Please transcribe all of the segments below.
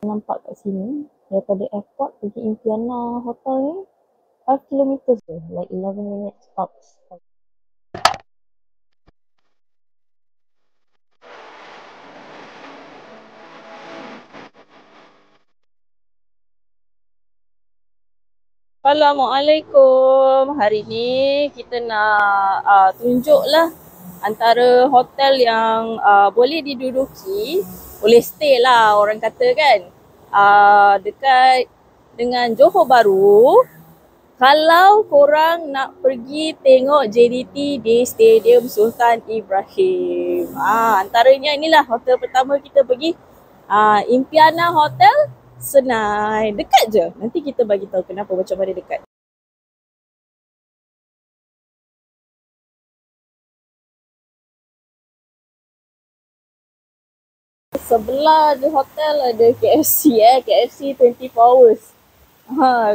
Nampak kat sini, daripada airport pergi Impiana Hotel ni 5 kilometers je, like 11 minutes tops. Assalamualaikum. Hari ni kita nak tunjuklah antara hotel yang boleh diduduki, boleh stay lah orang kata kan, dekat dengan Johor Bahru. Kalau korang nak pergi tengok JDT di Stadium Sultan Ibrahim. Antaranya inilah hotel pertama kita pergi. Impiana Hotel Senai. Dekat je. Nanti kita bagi tahu kenapa macam mana dekat. Sebelah the hotel ada KFC KFC 24 hours.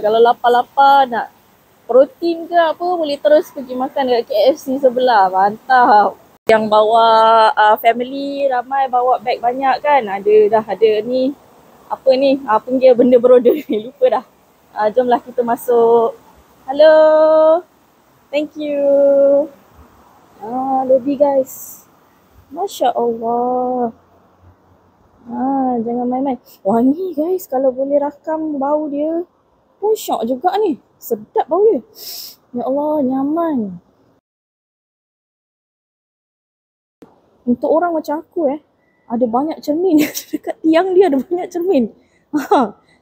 Kalau lapar-lapar nak protein ke apa, boleh terus pergi makan dekat KFC sebelah. Mantap. Yang bawa family ramai, bawa beg banyak kan. Dah ada ni. Apa ni? Panggil benda brodel ni. Lupa dah. Jomlah kita masuk. Hello. Thank you. Lobby guys. Masya Allah. Jangan main-main. Wangi guys. Kalau boleh rakam bau dia. Syok juga ni. Sedap bau dia. Ya Allah, nyaman. Untuk orang macam aku ada banyak cermin. Dekat tiang dia ada banyak cermin.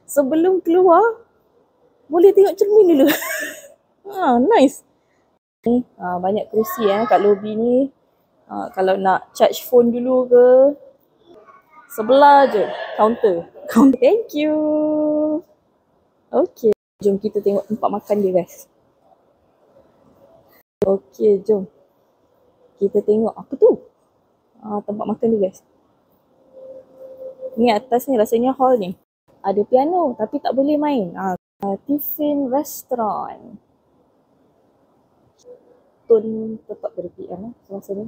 Sebelum keluar, boleh tengok cermin dulu. Nice. Banyak kerusi kat lobi ni. Kalau nak charge phone dulu ke, sebelah je counter. Thank you. Okay, jom kita tengok tempat makan dia guys. Okay, jom. Kita tengok apa tu. Tempat makan dia guys. Ni atas ni rasanya hall ni. Ada piano tapi tak boleh main. Tiffin Restaurant. Tun tetap berpian semasa ni.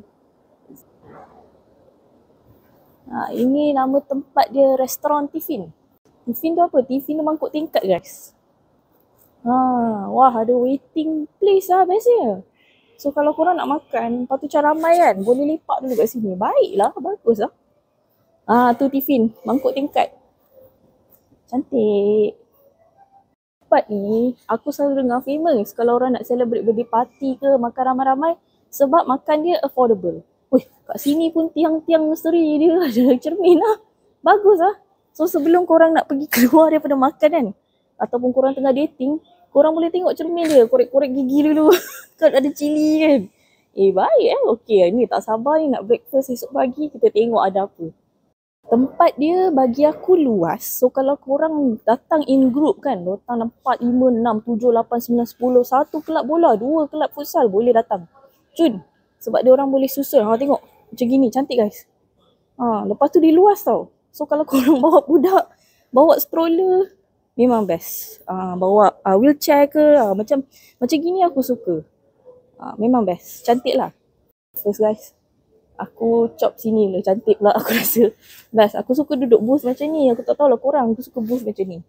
Ini nama tempat dia, Restoran Tiffin. Tiffin tu apa? Tiffin tu mangkuk tingkat guys. Wah, ada waiting place biasanya. So kalau korang nak makan, lepas tu macam ramai kan, boleh lepak dulu kat sini. Baiklah, bagus lah. Tu Tiffin, mangkuk tingkat. Cantik. Tempat ni, aku selalu dengar famous kalau orang nak celebrate birthday party ke, makan ramai-ramai, sebab makan dia affordable. Kat sini pun tiang-tiang misteri dia ada cermin lah. Bagus lah. So sebelum korang nak pergi keluar daripada makan kan, ataupun korang tengah dating, korang boleh tengok cermin dia, korek-korek gigi dulu. Kan ada cili kan. Baik Okay, ni tak sabar ni nak breakfast esok pagi, kita tengok ada apa. Tempat dia bagi aku luas. So kalau korang datang in group kan, datang 4, 5, 6, 7, 8, 9, 10, 1 kelab bola, 2 kelab futsal boleh datang. Cun. Sebab dia orang boleh susun. Tengok. Macam gini. Cantik guys. Lepas tu dia luas tau. So kalau korang bawa budak, bawa stroller, memang best. Bawa wheelchair ke, macam gini aku suka. Memang best. Cantik lah. First guys. Aku chop sini lah. Cantik pula aku rasa. Best. Aku suka duduk booth macam ni. Aku tak tahulah korang. Aku suka booth macam ni.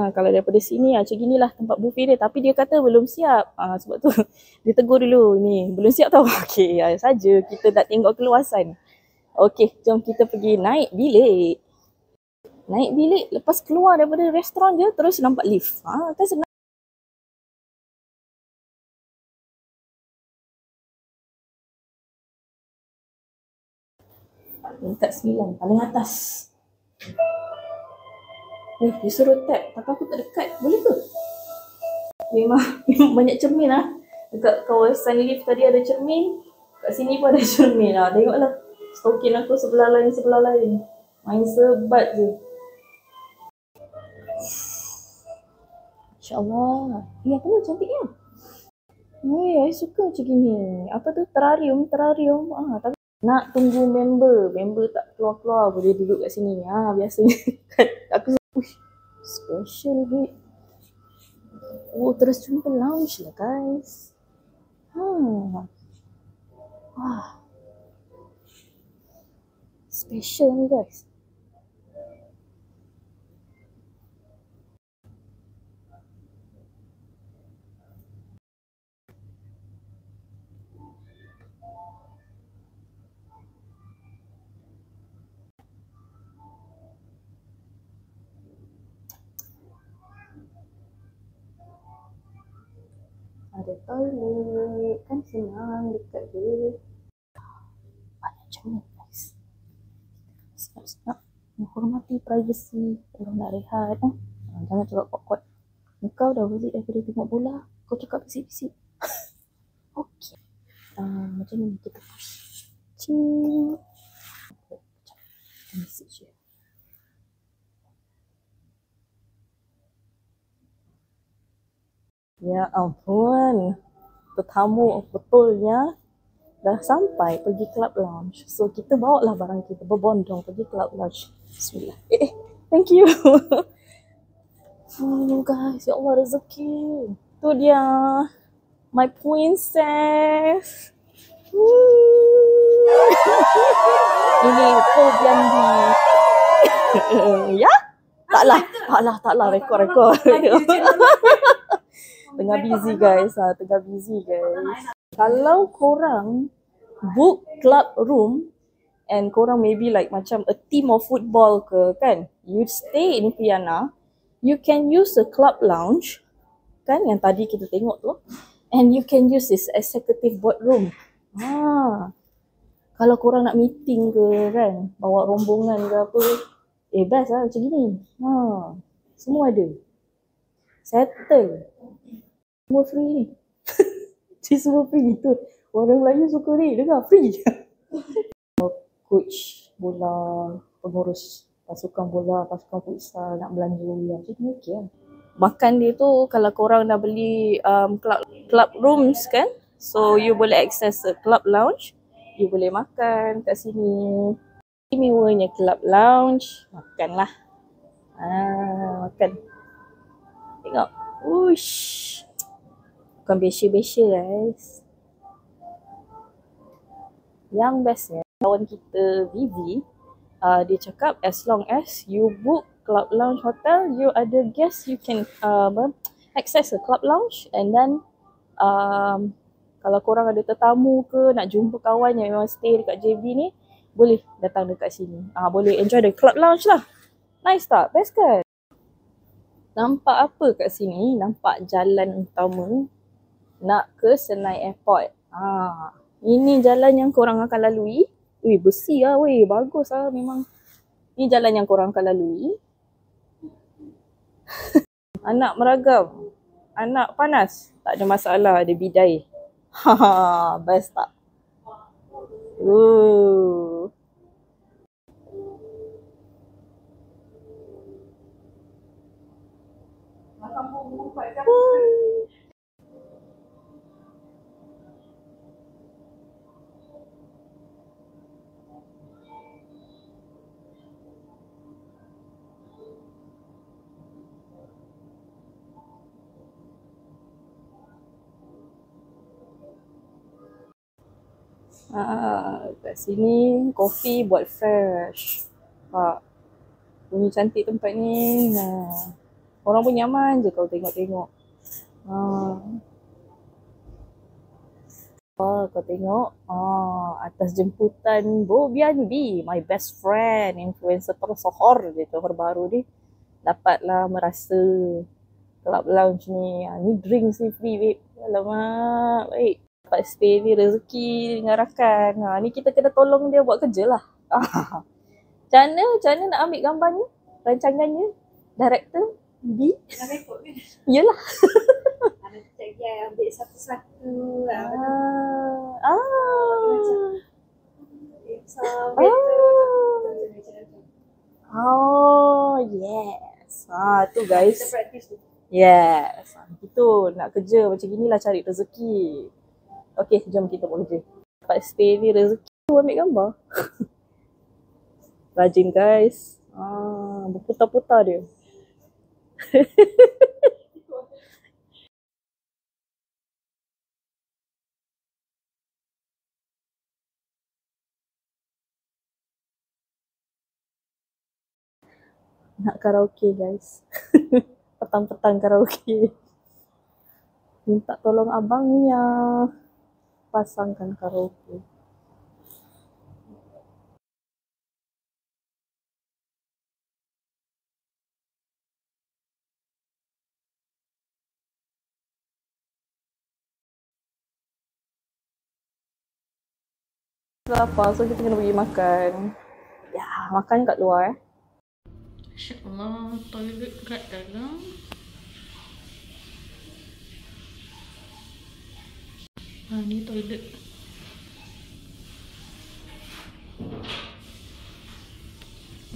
Kalau daripada sini macam ginilah tempat buffet dia. Tapi dia kata belum siap. Sebab tu dia tegur dulu. Ni belum siap tau. Okay, saja kita nak tengok keluasan. Okay, jom kita pergi naik bilik. Naik bilik, lepas keluar daripada restoran je, terus nampak lift. Kan senang. Tingkat 9, paling atas. Dia suruh tap, tapi aku tak dekat. Boleh ke? Memang banyak cermin lah. Dekat kawasan lift tadi ada cermin. Kat sini pun ada cermin lah. Tengoklah. Stokin aku sebelah lain. Main sebat je. InsyaAllah. Apa ni cantiknya? I suka macam gini. Apa tu? Terrarium. Tapi nak tunggu member tak keluar-keluar, boleh duduk kat sini. Biasanya aku special wait. Terus jumpa lounge lah guys. Special ni guys. Ada toilet, kan senang dekat je. Banyak cermin guys. Sedap-sedap. Menghormati privasi. Orang nak rehat. Jangan cakap kuat-kuat. Kau dah balik daripada tengok bola. Kau cakap bisik-bisik. Okey. Macam ni kita push. Cing. Message je. Ya ampun. Tetamu betulnya dah sampai pergi club lounge. So kita bawa lah barang kita berbondong pergi club lounge. Bismillah. Thank you. Oh guys, ya Allah rezeki. Tu dia. My princess. Ini Kobian di. Ya? Taklah rekod. Tengah busy guys. Kalau korang book club room and korang maybe like macam a team of football ke kan, you stay in Piana, you can use the club lounge kan yang tadi kita tengok tu, and you can use this executive boardroom. Kalau korang nak meeting ke kan, bawa rombongan ke apa, best lah macam gini. Semua ada. Settle. Semua free ni. Semua free tu. Orang Melayu suka ni, dengar free je. Coach bola, pengurus pasukan bola, pasukan futsal nak belanja macam ni okey lah. Makan dia tu kalau korang dah beli club rooms kan, so you boleh access the club lounge, you boleh makan kat sini. Istimewanya club lounge, makanlah. Makan. Tengok. Uish. Bukan besya-besya guys. Yang bestnya kawan kita Vivi, dia cakap as long as you book club lounge hotel, you ada guest, you can access the club lounge, and then kalau korang ada tetamu ke nak jumpa kawan yang memang stay dekat JB ni, boleh datang dekat sini. Boleh enjoy the club lounge lah. Nice tak? Best kan? Nampak apa kat sini? Nampak jalan utama nak ke Senai Airport. Ini jalan yang korang akan lalui. Besi lah weh. Bagus lah memang. Ini jalan yang korang akan lalui. Anak meragam. Anak panas. Tak ada masalah. Ada bidai. Best tak? Kat sini kopi buat fresh. Bunyi cantik tempat ni. Orang pun nyaman je kau tengok-tengok. Kau tengok. Atas jemputan Bobian B, my best friend, influencer tersohor dia, tersohor baru ni. Dapatlah merasa club lounge ni. Ni drinks ni free babe. Alamak, baik. Dapat stay ni rezeki dengan rakan. Ni kita kena tolong dia buat kerja lah. Macam mana nak ambil gambar ni? Rancangannya? Director? B? Nak rekod kan? Yelah. Nak cek dia ambil satu-satu. Yes. Tu guys. Kita practice tu. Yes. Itu nak kerja macam inilah cari rezeki. Okay, jom kita buat kerja. Dapat stay ni rezeki ambil gambar. Rajin guys. Berputar-putar dia. Nak karaoke guys. Petang-petang karaoke. Minta tolong abangnya pasangkan karaoke. Lapar, so kita kena pergi makan. Ya, makan kat luar InsyaAllah, toilet kat dalam. Ni toilet.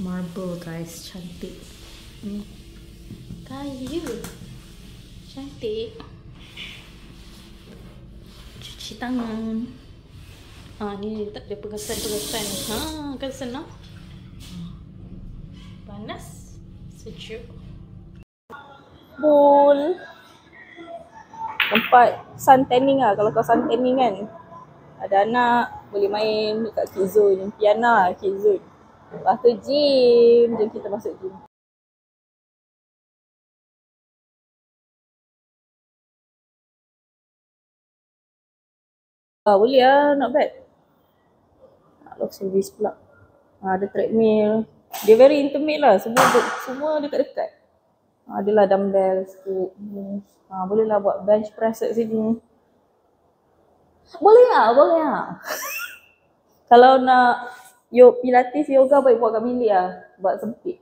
Marble guys, cantik. Kayu. Cantik. Cuci tangan. Ni tak ada pegasan-pegasan. Kan senang. Panas, sejuk. Pool. Tempat sun tanning lah. Kalau kau sun tanning kan, ada anak, boleh main dekat Kidzone. Piana, Kidzone. Lepas tu gym. Jom kita masuk gym. Boleh lah, not bad. Love service pula. Ada treadmill. Dia very intimate lah. Semua dekat-dekat. Adalah dumbbell sikit. Boleh lah buat bench press kat sini. Boleh lah. Kalau nak pilates, yoga baik buat kat bilik lah. Buat sempit.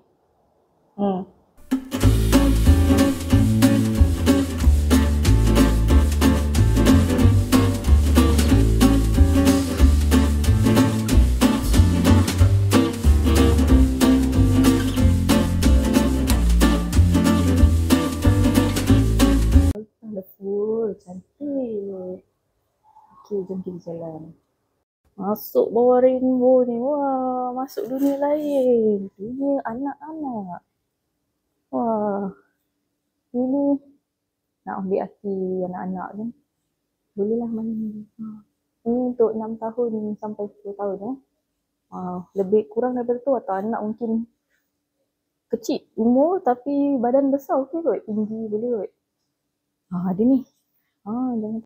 Cantik. Okay, jom kita jalan. Masuk bawah rainbow ni. Wah, masuk dunia lain. Dunia anak-anak. Wah, ini nak ambil hati anak-anak kan. Boleh lah main ni. Ini untuk 6 tahun sampai 10 tahun lebih kurang daripada tu atau anak mungkin kecil umur tapi badan besar okey kot. Tinggi boleh kot. Ada ni. Jangan.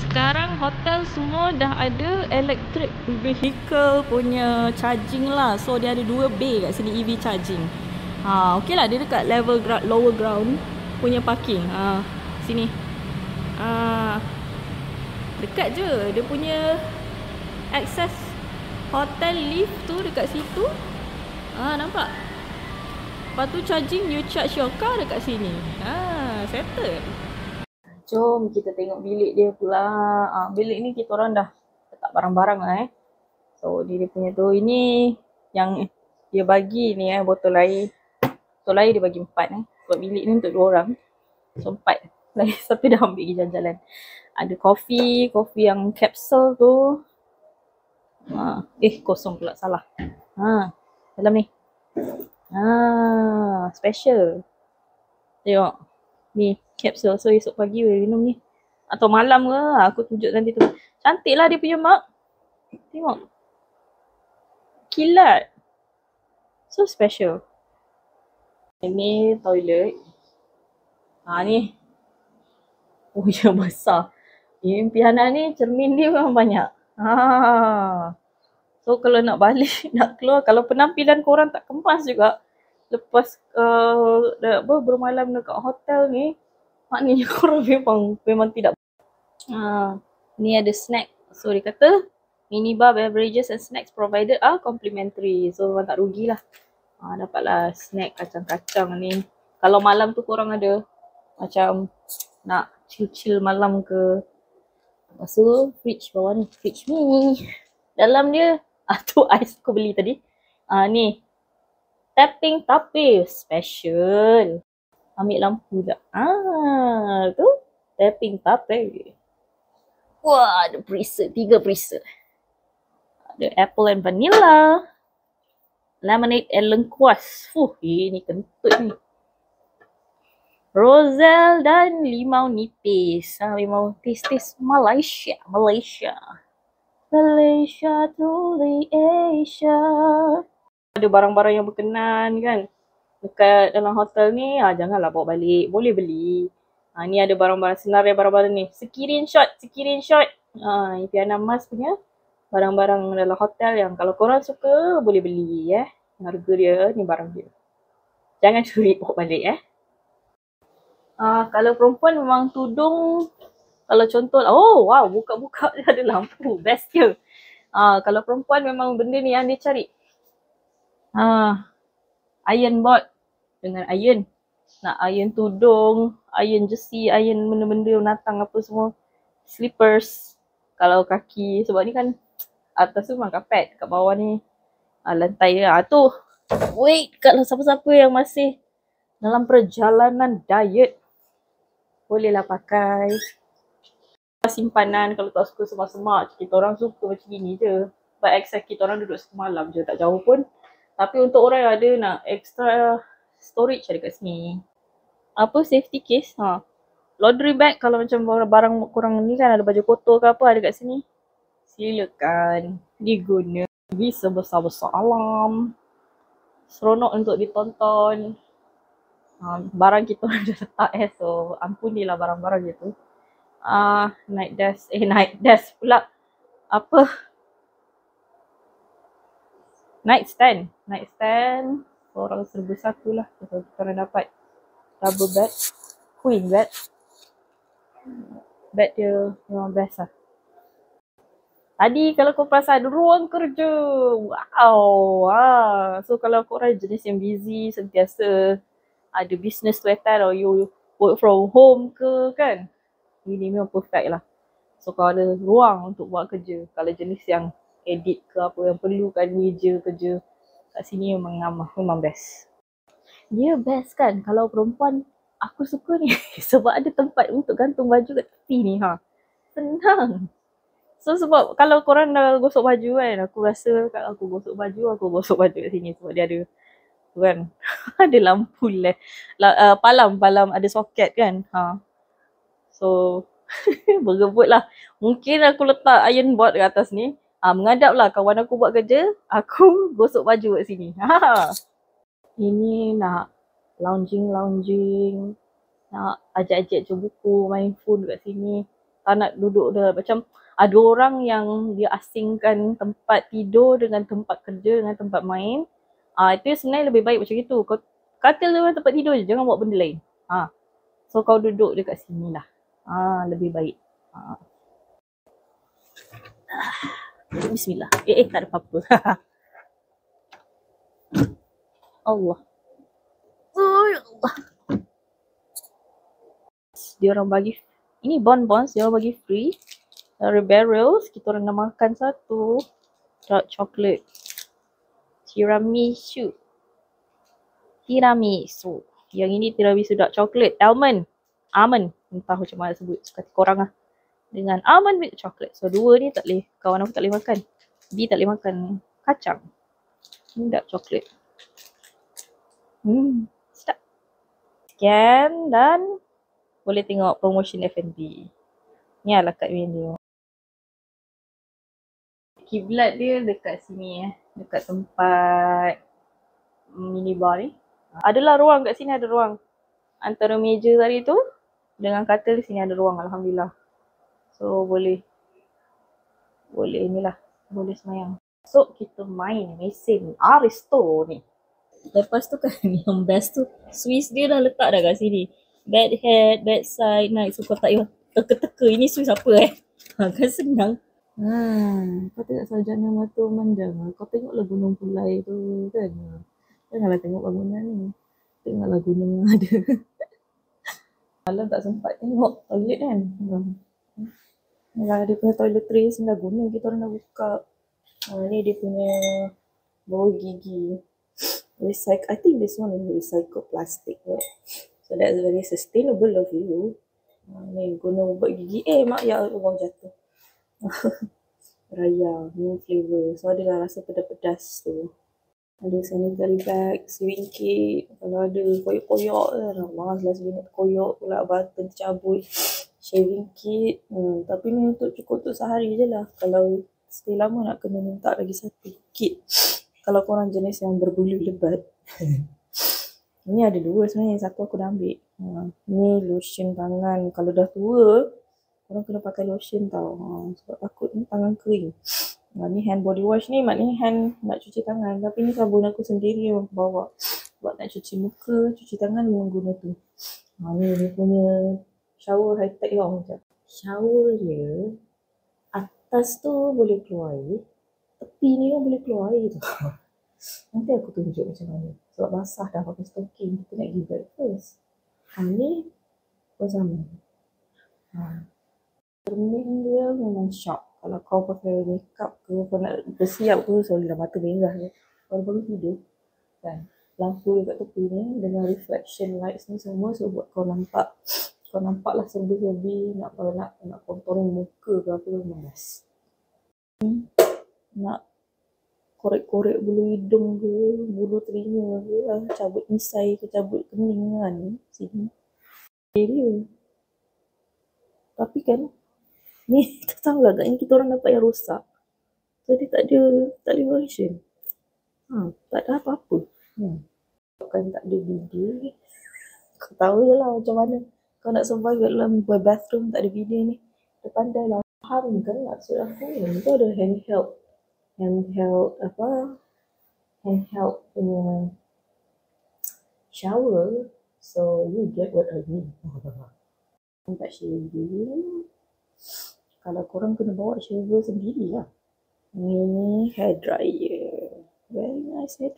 Sekarang hotel semua dah ada electric vehicle punya charging lah. So dia ada 2 bay kat sini EV charging. Okey lah, dia dekat level lower ground punya parking. Sini. Dekat je. Dia punya access hotel lift tu dekat situ. Nampak? Lepas tu charging, you charge your car dekat sini. Settle. Jom kita tengok bilik dia pula. Bilik ni kita orang dah letak barang-barang lah So dia punya tu. Ini yang dia bagi ni botol air. Botol air dia bagi 4 Sebab bilik ni untuk 2 orang. So 4. lagi satu dah ambil pergi jalan-jalan. Ada kopi yang capsule tu. Kosong pula, salah. Dalam ni. Special. Tengok. Ni, capsule. So, esok pagi boleh minum ni. Atau malam ke, aku tunjuk nanti tu. Cantik lah dia punya mug. Tengok. Kilat. So special. Ini toilet. Ni. Oh, yang besar. Impianan ni, cermin dia memang banyak. So, kalau nak balik, nak keluar, kalau penampilan korang tak kemas juga, lepas bermalam dekat hotel ni, maknanya korang memang tidak. Ni ada snack. So, dia kata, minibar, beverages and snacks provided are complimentary. So, memang tak rugilah. Dapatlah snack kacang-kacang ni. Kalau malam tu korang ada macam nak chill-chill malam ke. Lepas tu, fridge bawah ni. Fridge ni. Dalam dia, tu ais aku beli tadi. Ni. Tapping tapis. Special. Ambil lampu tak? Tu. Tapping tapis. Wah, ada preset. 3 preset. Ada apple and vanilla. Lemonade and lengkuas. Ini kentut ni. Roselle dan limau nipis. Limau taste Malaysia to the Asia. Ada barang-barang yang berkenan kan dekat dalam hotel ni. Janganlah bawa balik. Boleh beli. Ni ada barang-barang senarai barang-barang ni. Screenshot. Impianan Mas punya barang-barang dalam hotel yang kalau korang suka boleh beli harga dia, ni barang dia. Jangan curi bawa balik Kalau perempuan memang tudung, kalau contoh, wow, buka-buka dia ada lampu, best je. Kalau perempuan memang benda ni yang dia cari. Iron board dengan iron. Nak iron tudung, iron jersey, iron benda-benda natang apa semua. Slippers. Kalau kaki, sebab ni kan atas tu memang kapet, kat bawah ni lantai dia. Tu. Wait, kalau siapa-siapa yang masih dalam perjalanan diet, bolehlah pakai. Simpanan kalau tak suka semak-semak, kita orang suka macam ni je. But except kita orang duduk semalam je, tak jauh pun. Tapi untuk orang yang ada nak extra storage ada kat sini. Apa, safety case? Laundry bag kalau macam barang korang ni kan ada baju kotor ke apa ada kat sini. Silakan diguna. Bisa besar-besar alam. Seronok untuk ditonton. Barang kita orang dah letak so ampunilah barang-barang gitu. Night desk pula. Apa? Nightstand. Orang 1,001 lah. Kalau kita orang dapat double bed. Queen bed. Bed dia memang best lah. Tadi kalau kau perasan ruang kerja. Wow. So kalau korang jenis yang busy, sentiasa ada business to attend or you work from home ke kan. Ini memang perfect lah. So kalau ada ruang untuk buat kerja. Kalau jenis yang edit ke apa yang perlukan meja kerja. Kat sini memang best. Dia best kan kalau perempuan. Aku suka ni sebab ada tempat untuk gantung baju kat tepi ni Senang. So sebab kalau korang dah gosok baju kan, aku rasa aku gosok baju kat sini sebab dia ada tu kan. Ada lampu palam ada soket kan. So bergebut lah. Mungkin aku letak iron board kat atas ni. Mengadap lah kawan aku buat kerja, aku gosok baju kat sini. Ini nak lounging, nak ajak-ajak je buku, main phone kat sini. Tak nak duduk dah. Macam ada orang yang dia asingkan tempat tidur dengan tempat kerja dengan tempat main. Itu sebenarnya lebih baik macam itu. Kau katil dengan tempat tidur je, jangan buat benda lain. So kau duduk dekat sini lah. Lebih baik. Bismillah. Tak ada apa-apa. Allah. Dia orang bagi ini bonbons, dia orang bagi free dari barrels. Kita orang nak makan satu dark chocolate tiramisu. Yang ini tiramisu dark chocolate almond. Entah macam mana sebut, suka hati korang lah. Dengan almond milk chocolate. So dua ni tak boleh, kawan aku tak boleh makan. B tak boleh makan kacang. Ni dark chocolate. Sedap. Scan dan boleh tengok promotion F&B. Ni lah kat menu. Kiblat dia dekat sini dekat tempat minibar ni. Adalah ruang kat sini, ada ruang. Antara meja tadi tu dengan katil sini ada ruang, alhamdulillah. So boleh inilah, boleh semayang. So kita main mesin Aristo ni. Lepas tu kan yang best tu, Swiss dia dah letak dah kat sini. Bad head, bad side, night. So kau tak payah teka-teka ini Swiss apa kan senang. Kau tengok sarjana mata memandang. Kau tengoklah Gunung Pulai tu kan. Janganlah tengok bangunan ni. Tengoklah gunung yang ada. Malam tak sempat tengok toilet kan. Dia punya toiletries dah guna, kita orang dah buka. Ni dia punya bau gigi. I think this one is recycled plastic, right? So that's very sustainable of you. Ni guna buat gigi. Mak ya Allah jatuh. Raya, new flavor. So adalah rasa pedas-pedas tu. Ada sanitary bag, sewing kit. Kalau ada koyok-koyok lah. Malas lah sebenarnya koyok pula, button tercabut. Shaving kit. Tapi ni cukup untuk sehari je lah. Kalau stay lama nak kena minta lagi satu kit. Kalau korang jenis yang berbulu lebat. Ni ada dua sebenarnya. Satu aku dah ambil. Ni lotion tangan. Kalau dah tua, korang kena pakai lotion tau. Sebab takut ni tangan kering. Ni hand body wash ni maknanya hand nak cuci tangan. Tapi ni sabun aku sendiri yang aku bawa. Sebab nak cuci muka, cuci tangan memang guna tu. Ni dia punya shower high tech tau macam. Shower dia, atas tu boleh keluar air. Tepi ni pun boleh keluar air tu. Nanti aku tunjuk macam mana. Sebab basah dah pakai stocking. Kita nak give breakfast. Ni pun sama. Cermin dia memang shock. Kalau kau pakai makeup ke, kau nak bersiap ke, sorry lah mata merah je. Kalau baru tidur, kan. Lampu dekat tepi ni dengan reflection lights ni semua, so buat kau nampak lah serba-serbi, nak contour muka ke apa ke, malas. Nak korek-korek bulu hidung ke, bulu telinga ke, cabut misai ke, cabut kening kan, sini. Dia. Tapi kan, ni tak tahu lah agaknya kita orang dapat yang rosak. So dia tak ada version. Tak ada apa-apa. Kan tak ada bidet. Kau tahu je lah macam mana. Kau nak survive dalam bathroom tak ada bidet ni. Dia pandai lah. Faham kan maksud aku. Itu ada handheld punya shower. So you get what I mean. Tempat shaving. Kalau korang kena bawa shaver sendiri lah. Ni hair dryer. Very nice hair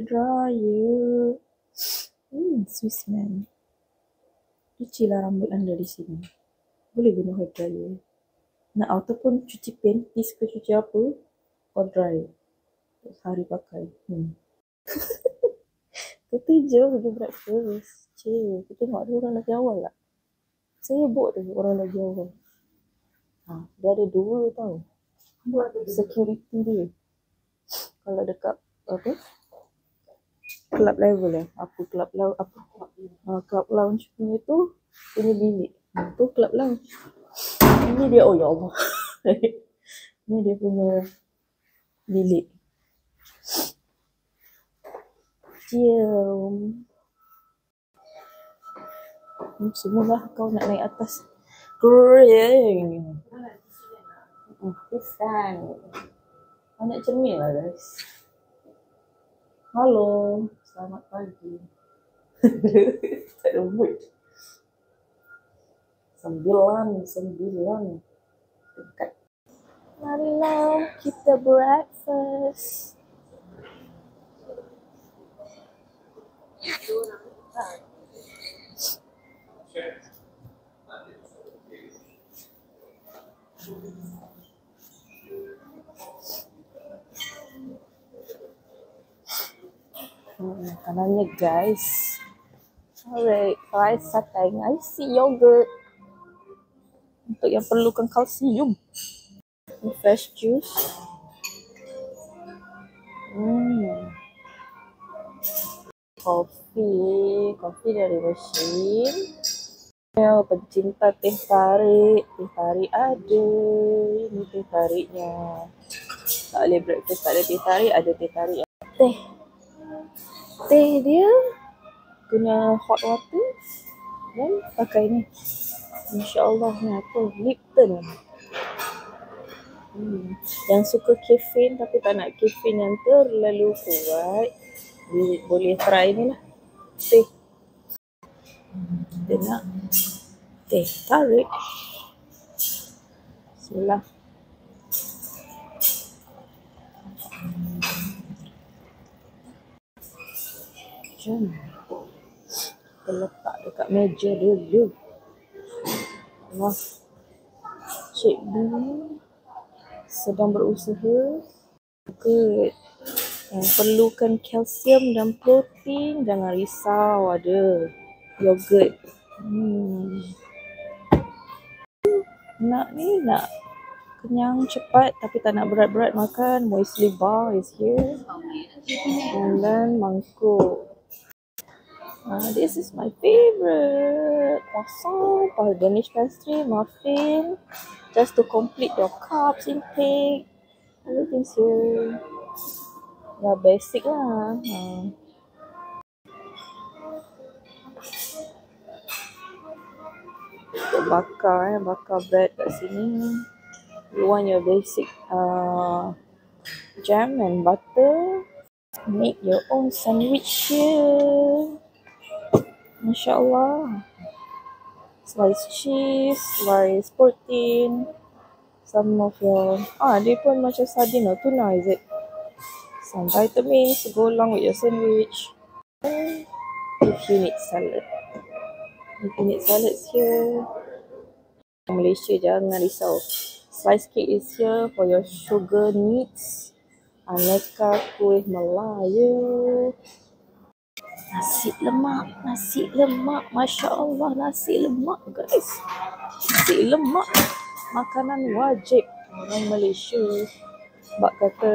dryer. Swiss man. Cuci lah rambut anda di sini. Boleh guna hair dryer. Nak ataupun cuci panties ke cuci apa, or dry. Sehari pakai. Kita je pergi breakfast. Kita tengok ada orang lagi awal tak? Saya buk tu orang lagi awal. Dia ada dua tau. Security dia. Kalau dekat club level apa club lounge punya tu punya bilik. Tu club lounge. Ini dia, oh ya Allah. Ni dia punya bilik. Cium. Semualah kau nak naik atas. Kering. Pisan. Banyak cermin lah guys. Halo. Selamat pagi. Tak ada mood. 9. Dekat. Marilah kita breakfast. Makanannya guys. Alright, fries satay, isi yogurt untuk yang perlukan kalsium. Fresh juice. Kopi dari mesin. Ya, pencinta teh tarik ada. Ini teh tariknya. Tak boleh breakfast tak ada teh tarik, ada teh tarik. Teh dia guna hot water dan pakai ni. InsyaAllah ni apa? Lipton. Yang suka caffeine tapi tak nak caffeine yang terlalu kuat, boleh try ni lah. Teh. Kita nak teh tarik. Bismillah. Jom. Kita letak dekat meja dulu. Wah. Cik B sedang berusaha. Good. Yang perlukan kalsium dan protein, jangan risau, ada yogurt. Nak kenyang cepat tapi tak nak berat-berat makan, muesli bar is here. And then mangkuk. This is my favorite. Croissant, Danish pastry, muffin. Just to complete your carbs intake. Everything's here. Ya, basic lah. Bakar bread kat sini. You want your basic jam and butter. Make your own sandwich here. Masya Allah. Slice cheese, slice protein. Some of your dia pun macam sardine or tuna, is it? Some vitamins to go along with your sandwich. And if you need salad. If you need salads here. Malaysia jangan risau. Slice cake is here for your sugar needs. Aneka kuih Melayu. Nasi lemak. Masya Allah, nasi lemak guys. Nasi lemak. Makanan wajib orang Malaysia. Bak kata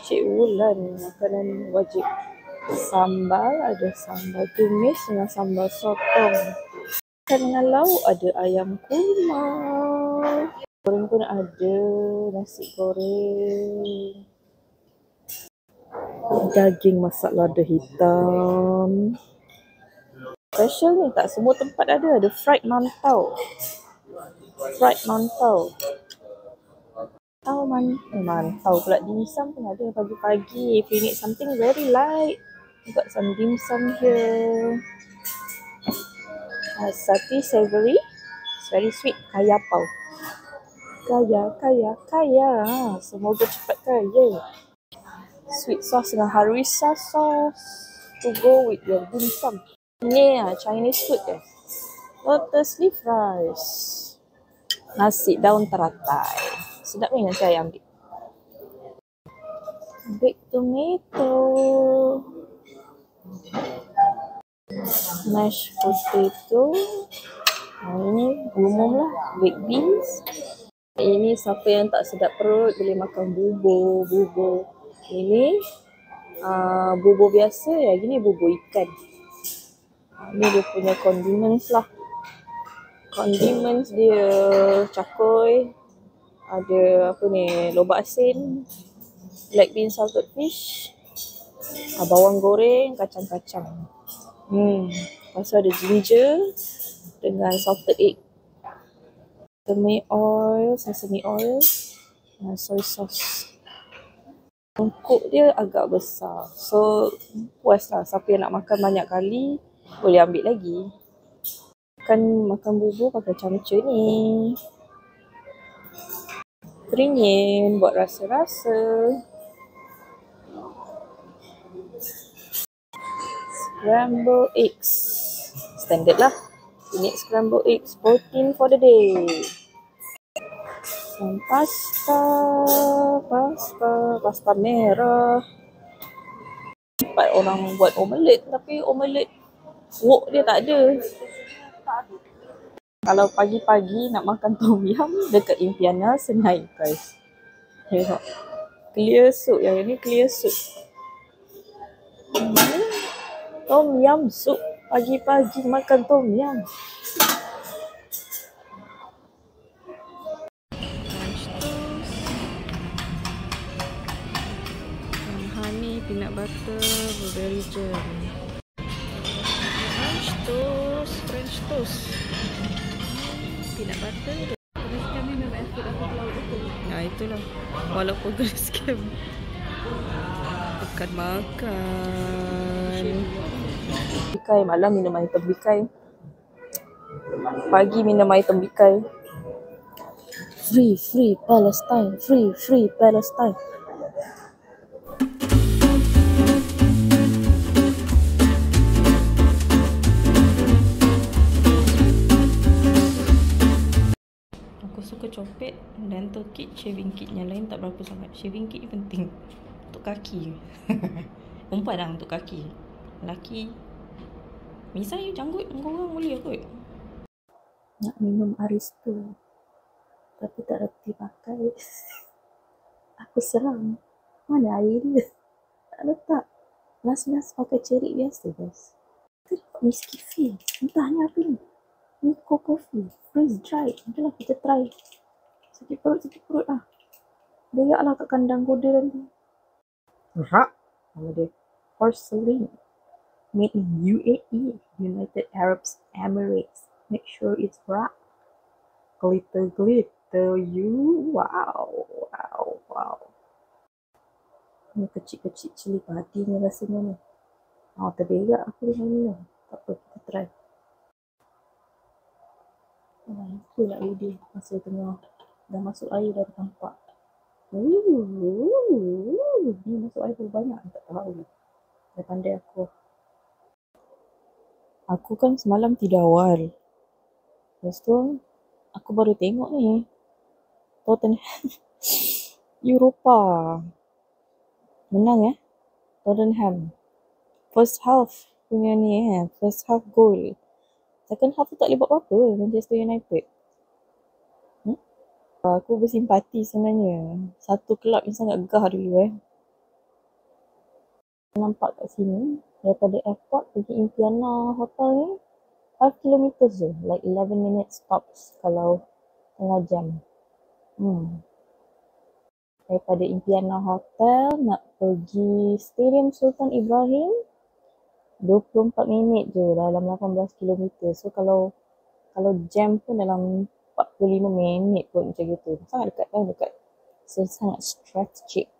Cik Wulan, makanan wajib. Sambal, ada sambal tumis dengan sambal sotong. Dengan lauk ada ayam kurma. Goreng pun ada, nasi goreng. Daging masak lada hitam. Special ni, tak semua tempat ada. Ada fried mantau. Mantau pula. Dimsum pun ada pagi-pagi. If you need something very light, you got some dimsum here. Sati savory. It's very sweet. Kaya pau. Kaya. Semoga cepat kaya. Sweet sauce dengan harissa sauce to go with your dimsum. Ini Chinese food eh. Lotus leaf rice. Nasi daun teratai. Sedap ni, nanti saya ambil. Baked tomato. Mashed potato. Ini umum lah. Baked beans. Ini siapa yang tak sedap perut boleh makan bubur. Ini bubur biasa ya. Gini bubur ikan. Ini dia punya condiments lah. Condiments dia cakoy. Ada apa ni, lobak asin, black bean salted fish, bawang goreng, kacang-kacang. Lepas tu ada ginger dengan salted egg. Sesame oil, soy sauce. Mangkuk dia agak besar. So puas lah, siapa yang nak makan banyak kali boleh ambil lagi. Makan bubur pakai camca ni. Teringin buat rasa-rasa. Scrambled eggs. Standard lah. You need scrambled eggs. Protein for the day. Some pasta merah. Cepat orang buat omelette, tapi omelette Wok dia tak ada. Kalau pagi-pagi nak makan tom yum dekat Impiana senai guys. Tengok. Clear soup. Yang ini clear soup. Tom yum soup. Pagi-pagi makan tom yum. French toast. Honey, peanut butter, blueberry jam. French toast. Peanut butter. Kami memang effort aku laut itu. Nah, itulah. Walaupun kena scam. Makan. Bikai malam minum air tembikai. Pagi minum air tembikai. Free Palestine. Free Palestine. Aku suka copet dan tu kit, shaving kit. Yang lain tak berapa sangat. Shaving kit ni penting untuk kaki. Perempuan lah untuk kaki. Lelaki misal you janggut kau orang boleh kot. Nak minum Aristo tapi tak reti pakai. Aku seram. Mana air dia? Tak letak. Last pakai cerik biasa guys. Kita dapat whiskey feel. Entah ni apa ni. Ni coffee. Freeze dry. Nantilah kita try. Sakit perut lah. Beyak lah kat kandang kuda nanti. Rak. Nama dia porcelain. Made in UAE, United Arab Emirates. Make sure it's rak. Glitter, you. Wow. Ni kecil-kecil cili padi ni rasanya ni. Terberak aku dengan ni. Tak apa, kita try. Itu nak video masa tengah dah masuk air dah nampak. Ni masuk air berapa banyak? Tak tahu. Dah pandai aku. Aku kan semalam tidur awal. Lepas tu, aku baru tengok ni. Tottenham. Europa. Menang Tottenham. First half punya ni First half goal. Second half tu tak boleh buat apa-apa Manchester United. Aku bersimpati sebenarnya. Satu kelab yang sangat gegah dulu Nampak kat sini. Daripada airport pergi Impiana Hotel ni 5 km je. Like 11 minutes stops kalau tengah jam. Daripada Impiana Hotel nak pergi Stadium Sultan Ibrahim 24 minit je dalam 18 km. So kalau jam pun dalam 45 minit pun macam gitu. Sangat dekat. So sangat strategic.